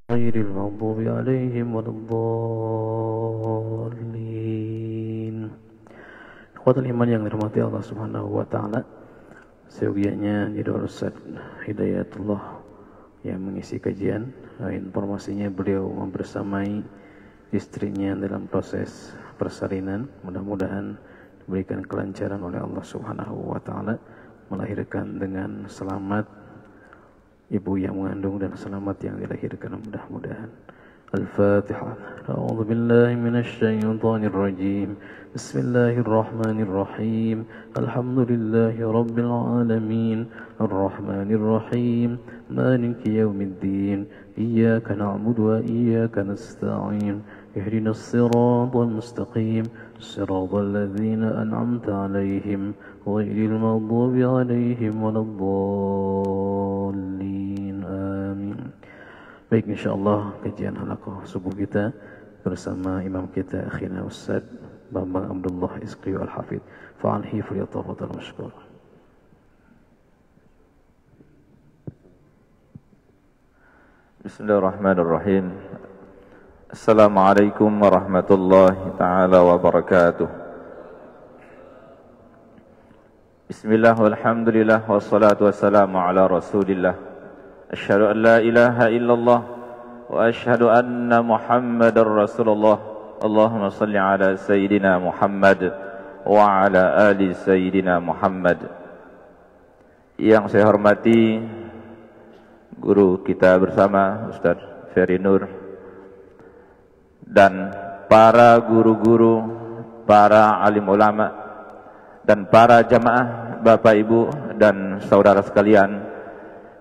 غير المغضوب عليهم ولا الضالين. Ikhwatul iman yang dirahmati Allah Subhanahu wa taala, seyogianya Jidul Ustaz Hidayatullah yang mengisi kajian. Informasinya beliau membersamai istrinya dalam proses persalinan. Mudah-mudahan diberikan kelancaran oleh Allah Subhanahu wa taala, melahirkan dengan selamat ibu yang mengandung dan selamat yang dilahirkan, mudah-mudahan. Al-Fatihah. A'udzu billahi minasy syaithanir rajim. Bismillahirrahmanirrahim. Alhamdulillahi rabbil alamin. Arrahmanir rahim. Maliki yaumiddin. Iyyaka na'budu wa iyyaka nasta'in. Ihdinas siratal mustaqim. Siratal ladzina an'amta 'alaihim ghairil maghdubi 'alaihim waladdallin. Amin. Baik, insyaallah kajian halaqah subuh kita bersama imam kita akhina Ustaz Bambang Abdullah Isqi Al-Hafidh. Fa'alhi falyatafadhal mashkur. Bismillahirrahmanirrahim. Assalamualaikum warahmatullahi ta'ala wabarakatuh. Bismillah walhamdulillah wassalatu wassalamu ala rasulillah. Asyhadu an la ilaha illallah wa asyhadu anna Muhammadar Rasulullah. Allahumma salli ala Sayyidina Muhammad wa ala ali Sayyidina Muhammad. Yang saya hormati guru kita bersama Ustaz Ferry Nur dan para guru-guru, para alim ulama dan para jamaah, Bapak Ibu dan saudara sekalian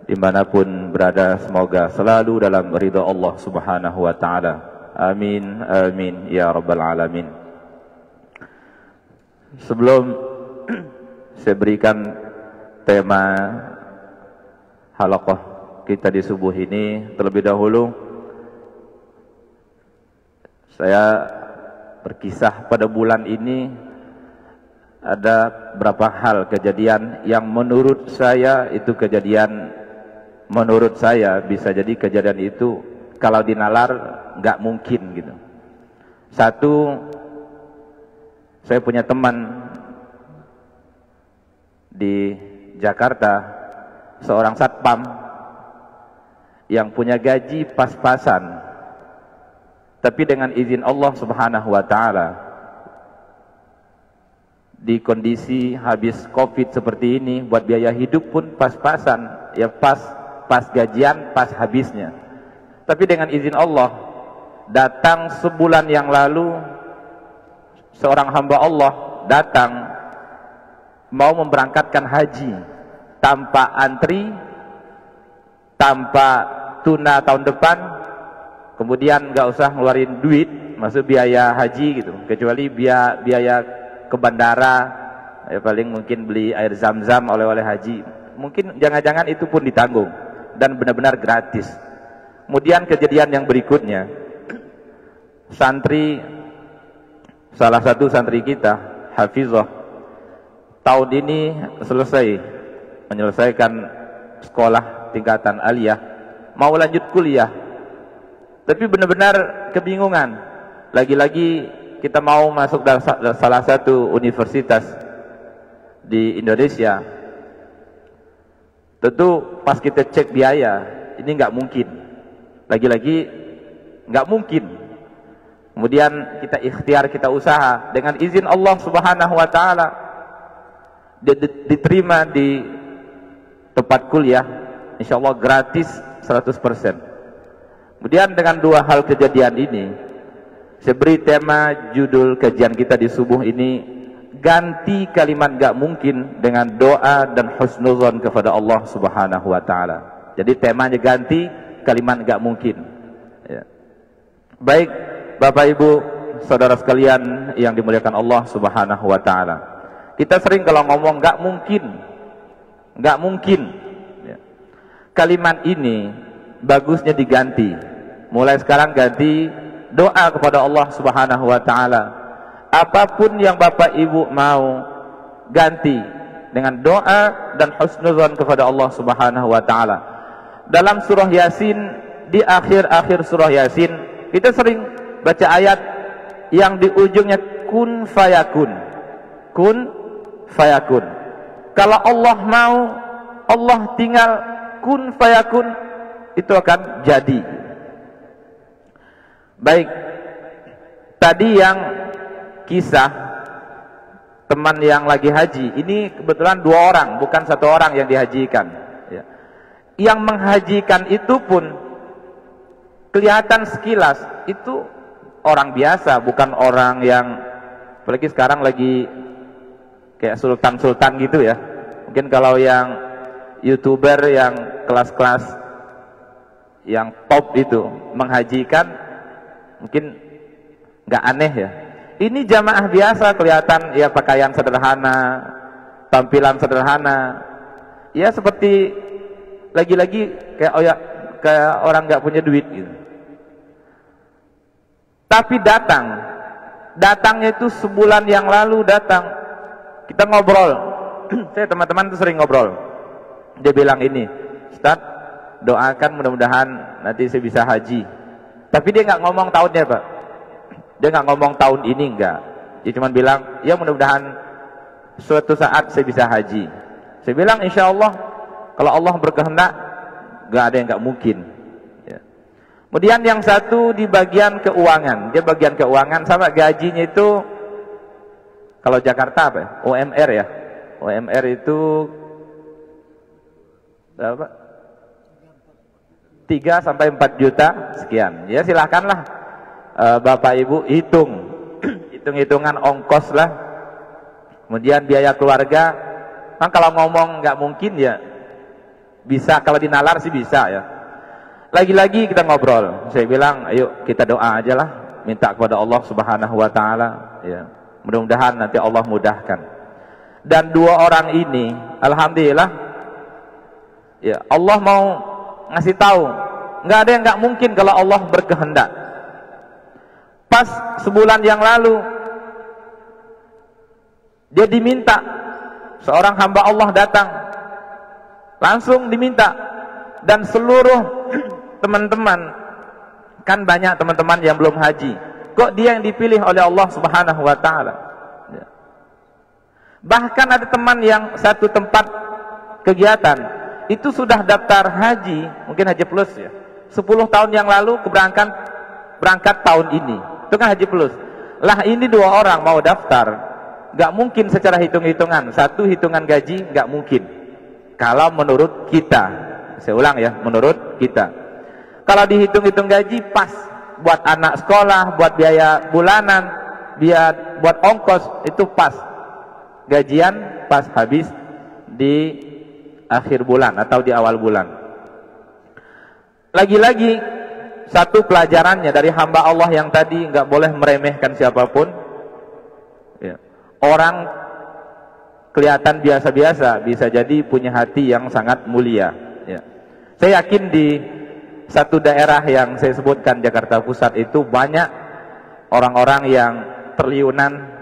dimanapun berada, semoga selalu dalam ridha Allah Subhanahu wa ta'ala. Amin, amin, ya rabbal alamin. Sebelum saya berikan tema halaqah kita di subuh ini, terlebih dahulu saya berkisah pada bulan ini ada beberapa hal kejadian yang menurut saya itu kejadian, menurut saya bisa jadi kejadian itu kalau dinalar nggak mungkin gitu. Satu, saya punya teman di Jakarta, seorang satpam yang punya gaji pas-pasan, tapi dengan izin Allah Subhanahu wa ta'ala, di kondisi habis COVID seperti ini, buat biaya hidup pun pas-pasan, ya pas gajian, pas habisnya. Tapi dengan izin Allah, datang sebulan yang lalu seorang hamba Allah datang mau memberangkatkan haji tanpa antri, tanpa tuna tahun depan, kemudian nggak usah ngeluarin duit masuk biaya haji gitu, kecuali biaya ke bandara, ya paling mungkin beli air zam-zam oleh-oleh haji, mungkin jangan-jangan itu pun ditanggung dan benar-benar gratis. Kemudian kejadian yang berikutnya, salah satu santri kita, Hafizah, tahun ini menyelesaikan sekolah tingkatan aliyah, mau lanjut kuliah, tapi benar-benar kebingungan. Lagi-lagi kita mau masuk dalam salah satu universitas di Indonesia. Tentu pas kita cek biaya, ini nggak mungkin. Lagi-lagi nggak mungkin. Kemudian kita ikhtiar, kita usaha dengan izin Allah Subhanahu wa ta'ala, diterima di tempat kuliah, insya Allah gratis 100%. Kemudian dengan dua hal kejadian ini, saya beri tema judul kajian kita di subuh ini, ganti kalimat gak mungkin dengan doa dan husnuzon kepada Allah Subhanahu wa ta'ala. Jadi temanya ganti kalimat gak mungkin ya. Baik Bapak Ibu saudara sekalian yang dimuliakan Allah Subhanahu wa ta'ala, kita sering kalau ngomong gak mungkin ya. Kalimat ini bagusnya diganti, mulai sekarang ganti doa kepada Allah Subhanahu wa ta'ala. Apapun yang Bapak Ibu mau, ganti dengan doa dan husnuzon kepada Allah Subhanahu wa ta'ala. Dalam surah Yasin di akhir-akhir surah Yasin, kita sering baca ayat yang di ujungnya kun fayakun. Kun fayakun. Kalau Allah mau, Allah tinggal kun fayakun, itu akan jadi. Baik, tadi yang kisah teman yang lagi haji, ini kebetulan 2 orang, bukan 1 orang yang dihajikan ya. Yang menghajikan itu pun kelihatan sekilas itu orang biasa, bukan orang yang, apalagi sekarang lagi kayak sultan-sultan gitu ya. Mungkin kalau yang YouTuber yang kelas-kelas yang top itu menghajikan, mungkin nggak aneh ya. Ini jamaah biasa, kelihatan ya pakaian sederhana, tampilan sederhana, ya seperti lagi-lagi kayak orang nggak punya duit gitu. Tapi datangnya itu sebulan yang lalu datang, kita ngobrol. Saya teman-teman tuh sering ngobrol. Dia bilang ini, Ustaz, doakan mudah-mudahan nanti saya bisa haji. Tapi dia nggak ngomong tahunnya, Pak. Dia nggak ngomong tahun ini, enggak. Dia cuma bilang, ya mudah-mudahan suatu saat saya bisa haji. Saya bilang, insya Allah, kalau Allah berkehendak, nggak ada yang nggak mungkin. Ya. Kemudian yang satu di bagian keuangan. Dia bagian keuangan sama gajinya itu, kalau Jakarta apa ya? UMR ya. UMR itu berapa? 3 sampai 4 juta sekian. Ya silakanlah. Bapak Ibu hitung-hitungan ongkos lah, kemudian biaya keluarga. Kan kalau ngomong nggak mungkin ya bisa, kalau dinalar sih bisa ya. Lagi-lagi kita ngobrol, saya bilang ayo kita doa aja lah, minta kepada Allah Subhanahu Wa Taala ya, mudah-mudahan nanti Allah mudahkan. Dan 2 orang ini alhamdulillah ya, Allah mau ngasih tahu nggak ada yang nggak mungkin kalau Allah berkehendak. Pas sebulan yang lalu dia diminta, seorang hamba Allah datang, langsung diminta. Dan seluruh teman-teman, kan banyak teman-teman yang belum haji, kok dia yang dipilih oleh Allah Subhanahu Wa Taala. Bahkan ada teman yang satu tempat kegiatan itu sudah daftar haji, mungkin haji plus ya, 10 tahun yang lalu berangkat tahun ini, itu kan haji plus. Lah ini 2 orang mau daftar, nggak mungkin secara hitung-hitungan, satu hitungan gaji nggak mungkin. Kalau menurut kita, saya ulang ya, menurut kita, kalau dihitung-hitung gaji pas buat anak sekolah, buat biaya bulanan, buat ongkos itu pas. Gajian pas habis di akhir bulan atau di awal bulan. Lagi-lagi satu pelajarannya dari hamba Allah yang tadi, nggak boleh meremehkan siapapun ya. Orang kelihatan biasa-biasa bisa jadi punya hati yang sangat mulia ya. Saya yakin di satu daerah yang saya sebutkan, Jakarta Pusat, itu banyak orang-orang yang triliunan,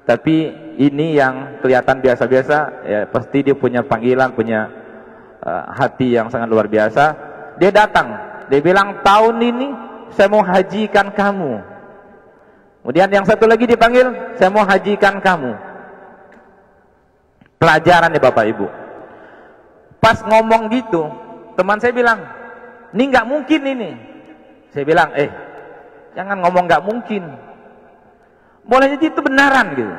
tapi ini yang kelihatan biasa-biasa ya, pasti dia punya panggilan, punya hati yang sangat luar biasa. Dia datang, dia bilang tahun ini saya mau hajikan kamu. Kemudian yang satu lagi dipanggil, saya mau hajikan kamu. Pelajarannya Bapak Ibu, pas ngomong gitu, teman saya bilang, ini nggak mungkin ini. Saya bilang, jangan ngomong nggak mungkin, boleh jadi itu benaran gitu.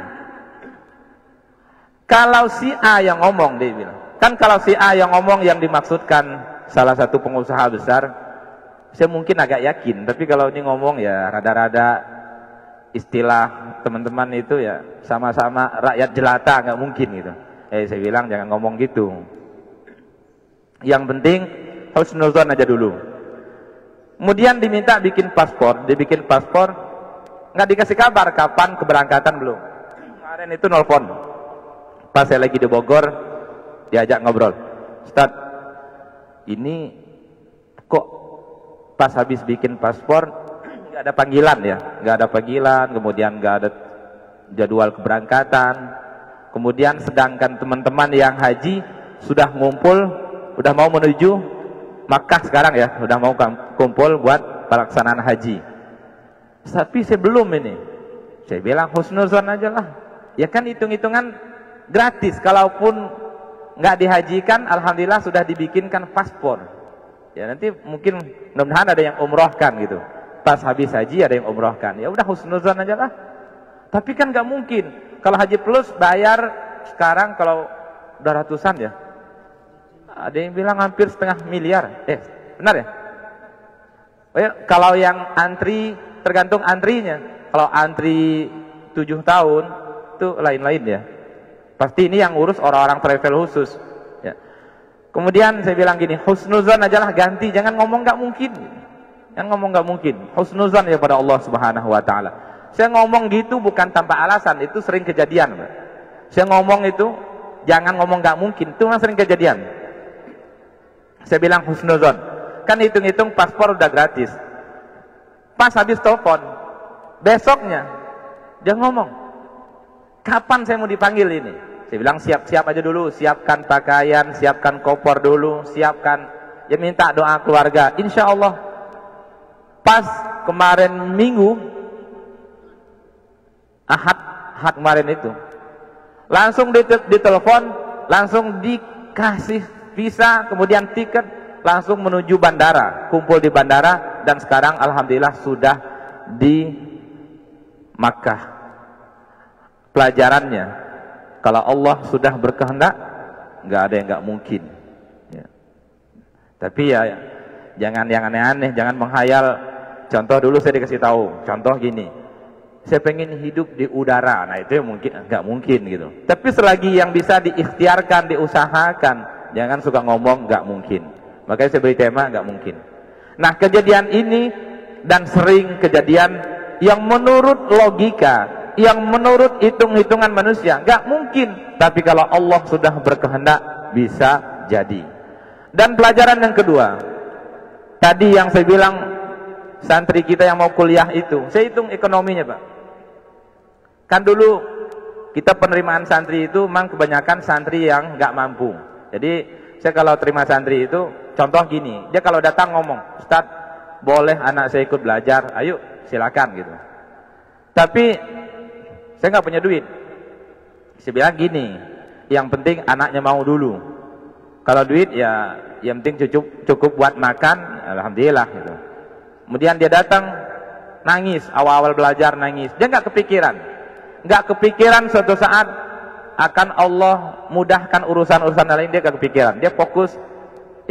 Kalau si A yang ngomong, dia bilang, kan kalau si A yang ngomong yang dimaksudkan salah satu pengusaha besar, saya mungkin agak yakin. Tapi kalau ini ngomong ya rada-rada istilah teman-teman itu ya sama-sama rakyat jelata, nggak mungkin gitu. Saya bilang jangan ngomong gitu. Yang penting husnuzon aja dulu. Kemudian diminta bikin paspor, dibikin paspor, nggak dikasih kabar kapan keberangkatan belum. Kemarin itu nelfon, pas saya lagi di Bogor, diajak ngobrol, Ustaz, ini kok pas habis bikin paspor nggak ada panggilan ya, nggak ada panggilan, kemudian nggak ada jadwal keberangkatan. Kemudian sedangkan teman-teman yang haji sudah ngumpul, udah mau menuju Makkah sekarang ya, udah mau kumpul buat pelaksanaan haji. Tapi saya belum ini. Saya bilang husnuzon aja lah. Ya kan hitung-hitungan gratis. Kalaupun nggak dihajikan, alhamdulillah sudah dibikinkan paspor. Ya nanti mungkin mudah-mudahan ada yang umrohkan gitu. Pas habis haji ada yang umrohkan. Ya udah husnuzon aja lah. Tapi kan nggak mungkin. Kalau haji plus bayar sekarang kalau udah ratusan ya. Ada yang bilang hampir 1,5 miliar. Benar ya? Oh ya, kalau yang antri tergantung antrinya. Kalau antri 7 tahun itu lain-lain ya. Pasti ini yang urus orang-orang travel khusus. Ya. Kemudian saya bilang gini, husnuzon ajalah ganti, jangan ngomong nggak mungkin. Jangan ngomong nggak mungkin. Husnuzon ya pada Allah Subhanahu Wa Taala. Saya ngomong gitu bukan tanpa alasan, itu sering kejadian. Saya ngomong itu jangan ngomong nggak mungkin, itu memang sering kejadian. Saya bilang husnuzon. Kan hitung-hitung paspor udah gratis. Pas habis telepon, besoknya dia ngomong, kapan saya mau dipanggil ini? Saya bilang siap-siap aja dulu, siapkan pakaian, siapkan koper dulu, siapkan, ya minta doa keluarga. Insya Allah. Pas kemarin minggu, Ahad kemarin itu, langsung ditelepon, langsung dikasih visa, kemudian tiket, langsung menuju bandara, kumpul di bandara, dan sekarang alhamdulillah sudah di Makkah. Pelajarannya, kalau Allah sudah berkehendak, nggak ada yang nggak mungkin. Ya. Tapi ya jangan yang aneh-aneh, jangan menghayal. Contoh dulu saya dikasih tahu, contoh gini, saya pengen hidup di udara, nah itu mungkin nggak mungkin gitu. Tapi selagi yang bisa diikhtiarkan, diusahakan, jangan suka ngomong nggak mungkin. Makanya saya beri tema nggak mungkin. Nah kejadian ini dan sering kejadian yang menurut logika, yang menurut hitung-hitungan manusia nggak mungkin, tapi kalau Allah sudah berkehendak bisa jadi. Dan pelajaran yang kedua, tadi yang saya bilang santri kita yang mau kuliah itu, saya hitung ekonominya Pak. Kan dulu kita penerimaan santri itu memang kebanyakan santri yang nggak mampu. Jadi saya kalau terima santri itu contoh gini, dia kalau datang ngomong, Ustaz boleh anak saya ikut belajar, ayo silakan gitu. Tapi saya nggak punya duit. Saya bilang gini, yang penting anaknya mau dulu. Kalau duit ya yang penting cukup buat makan, alhamdulillah gitu. Kemudian dia datang nangis, awal-awal belajar nangis. Dia nggak kepikiran suatu saat akan Allah mudahkan urusan-urusan lain, dia nggak kepikiran. Dia fokus,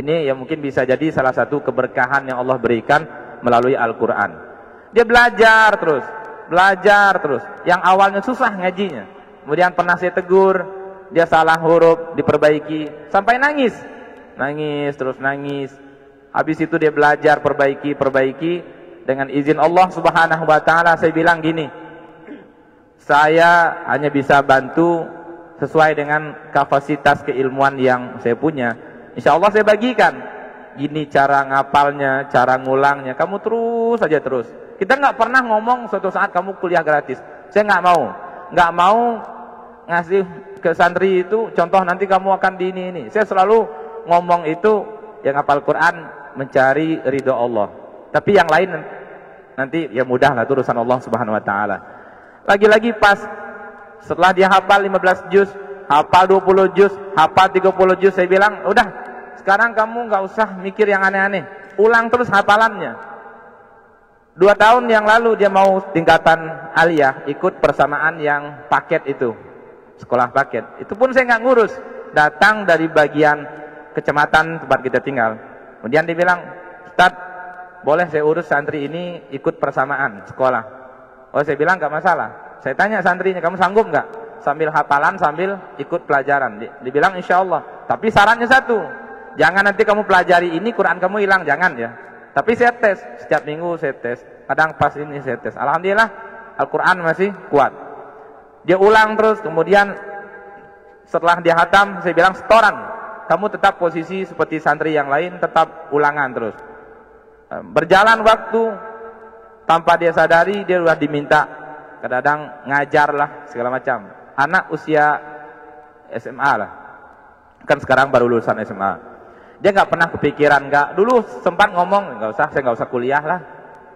ini ya mungkin bisa jadi salah satu keberkahan yang Allah berikan melalui Al-Quran. Dia belajar terus. Yang awalnya susah ngajinya, kemudian pernah saya tegur, dia salah huruf, diperbaiki, sampai nangis. Habis itu dia belajar, perbaiki. Dengan izin Allah Subhanahu Wa Taala, saya bilang gini, saya hanya bisa bantu sesuai dengan kapasitas keilmuan yang saya punya. Insya Allah saya bagikan. Gini cara ngapalnya, cara ngulangnya, kamu terus saja terus. Kita nggak pernah ngomong suatu saat kamu kuliah gratis. Saya nggak mau ngasih ke santri itu contoh nanti kamu akan di ini. Saya selalu ngomong itu yang hafal Quran mencari ridho Allah. Tapi yang lain nanti ya mudah lah, itu urusan Allah Subhanahu Wa Taala. Lagi-lagi pas setelah dia hafal 15 juz, hafal 20 juz, hafal 30 juz, saya bilang udah, sekarang kamu nggak usah mikir yang aneh-aneh, ulang terus hafalannya. 2 tahun yang lalu dia mau tingkatan aliyah, ikut persamaan yang paket itu, sekolah paket. Itu pun saya nggak ngurus, datang dari bagian kecamatan tempat kita tinggal. Kemudian dia bilang, Ustaz, boleh saya urus santri ini ikut persamaan sekolah? Oh, saya bilang nggak masalah. Saya tanya santrinya, kamu sanggup nggak? Sambil hafalan, sambil ikut pelajaran. Dibilang insya Allah. Tapi sarannya satu, jangan nanti kamu pelajari ini, Quran kamu hilang, jangan ya. Tapi saya tes, setiap minggu saya tes. Kadang pas ini saya tes. Alhamdulillah, Al-Quran masih kuat. Dia ulang terus, kemudian setelah dia hatam, saya bilang setoran. Kamu tetap posisi seperti santri yang lain, tetap ulangan terus. Berjalan waktu, tanpa dia sadari, dia sudah diminta. Kadang-kadang ngajar lah, segala macam. Anak usia SMA lah. Kan sekarang baru lulusan SMA. Dia nggak pernah kepikiran, dulu sempat ngomong, saya nggak usah kuliah lah,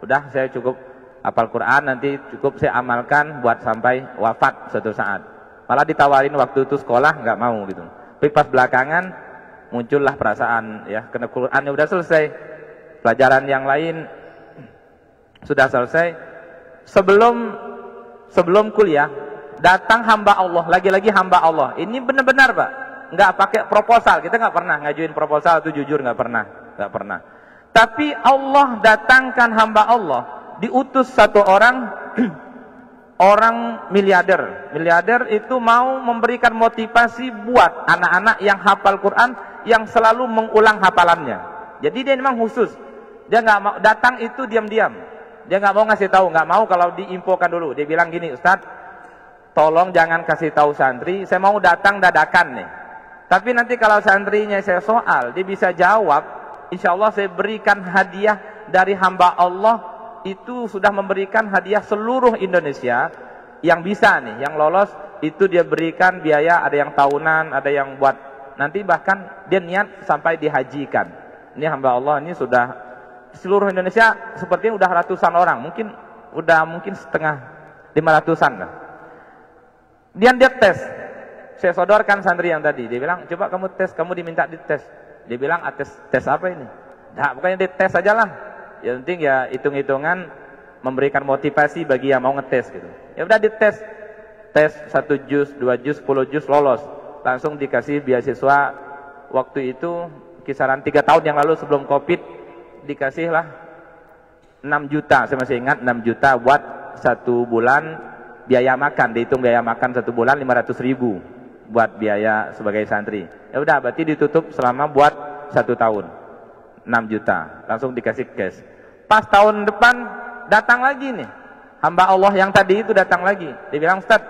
udah saya cukup hafal Quran, nanti cukup saya amalkan buat sampai wafat suatu saat. Malah ditawarin waktu itu sekolah, nggak mau gitu. Tapi pas belakangan muncullah perasaan, ya, karena Qurannya udah selesai, pelajaran yang lain sudah selesai. Sebelum kuliah datang hamba Allah, lagi-lagi hamba Allah. Ini benar-benar Pak, nggak pakai proposal. Kita nggak pernah ngajuin proposal, itu jujur nggak pernah. Tapi Allah datangkan hamba Allah, diutus satu orang orang miliarder itu mau memberikan motivasi buat anak-anak yang hafal Quran, yang selalu mengulang hafalannya. Jadi dia memang khusus, dia nggak mau datang itu diam-diam, dia nggak mau ngasih tahu, nggak mau kalau diinfokan dulu. Dia bilang gini, Ustadz, tolong jangan kasih tahu santri, saya mau datang dadakan nih. Tapi nanti kalau santrinya saya soal, dia bisa jawab, insya Allah saya berikan hadiah dari hamba Allah. Itu sudah memberikan hadiah seluruh Indonesia yang bisa nih, yang lolos itu dia berikan biaya, ada yang tahunan, ada yang buat nanti bahkan dia niat sampai dihajikan. Ini hamba Allah ini sudah seluruh Indonesia sepertinya udah ratusan orang, mungkin setengah 500-an lah. Dia tes, saya sodorkan santri yang tadi, dia bilang coba kamu tes, kamu diminta dites. Dia bilang tes apa ini? Nah, pokoknya dites aja lah. Yang penting ya hitung-hitungan memberikan motivasi bagi yang mau ngetes gitu. Ya udah dites. Tes 1 juz, 2 juz, 10 juz lolos. Langsung dikasih beasiswa. Waktu itu kisaran 3 tahun yang lalu sebelum Covid dikasihlah 6 juta, saya masih ingat 6 juta buat 1 bulan biaya makan, dihitung biaya makan 1 bulan 500.000 buat biaya sebagai santri. Ya udah berarti ditutup selama buat 1 tahun. 6 juta langsung dikasih cash. Pas tahun depan datang lagi nih hamba Allah yang tadi itu, datang lagi. Dia bilang, Ustaz,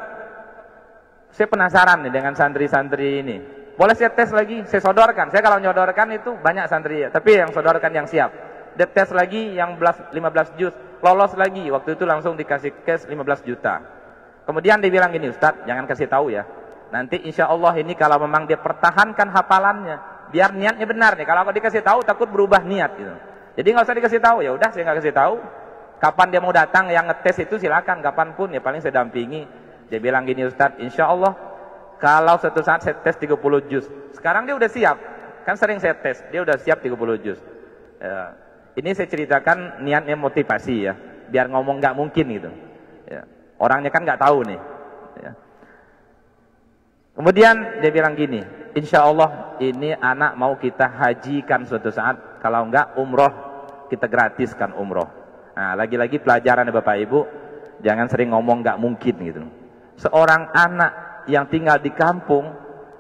saya penasaran nih dengan santri-santri ini, boleh saya tes lagi? Saya sodorkan. Saya kalau nyodorkan itu banyak santri ya, tapi yang sodorkan yang siap. Dia tes lagi yang 15 juz, lolos lagi. Waktu itu langsung dikasih cash 15 juta. Kemudian dia bilang gini, Ustaz, jangan kasih tahu ya, nanti insya Allah ini kalau memang dia pertahankan hafalannya, biar niatnya benar nih. Kalau aku dikasih tahu takut berubah niat gitu. Jadi nggak usah dikasih tahu. Ya udah, saya nggak kasih tahu. Kapan dia mau datang yang ngetes itu silakan, kapanpun ya, paling saya dampingi. Dia bilang gini, Ustadz, insya Allah kalau suatu saat saya tes 30 juz. Sekarang dia udah siap. Kan sering saya tes, dia udah siap 30 juz. Ini saya ceritakan niatnya motivasi ya, biar ngomong nggak mungkin gitu. Ya. Orangnya kan nggak tahu nih. Ya. Kemudian dia bilang gini, insya Allah ini anak mau kita hajikan suatu saat, kalau enggak umroh, kita gratiskan umroh. Nah, lagi-lagi pelajaran ya Bapak Ibu, jangan sering ngomong nggak mungkin gitu. Seorang anak yang tinggal di kampung,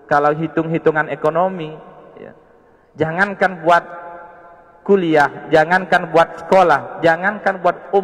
kalau hitung-hitungan ekonomi, ya, jangankan buat kuliah, jangankan buat sekolah, jangankan buat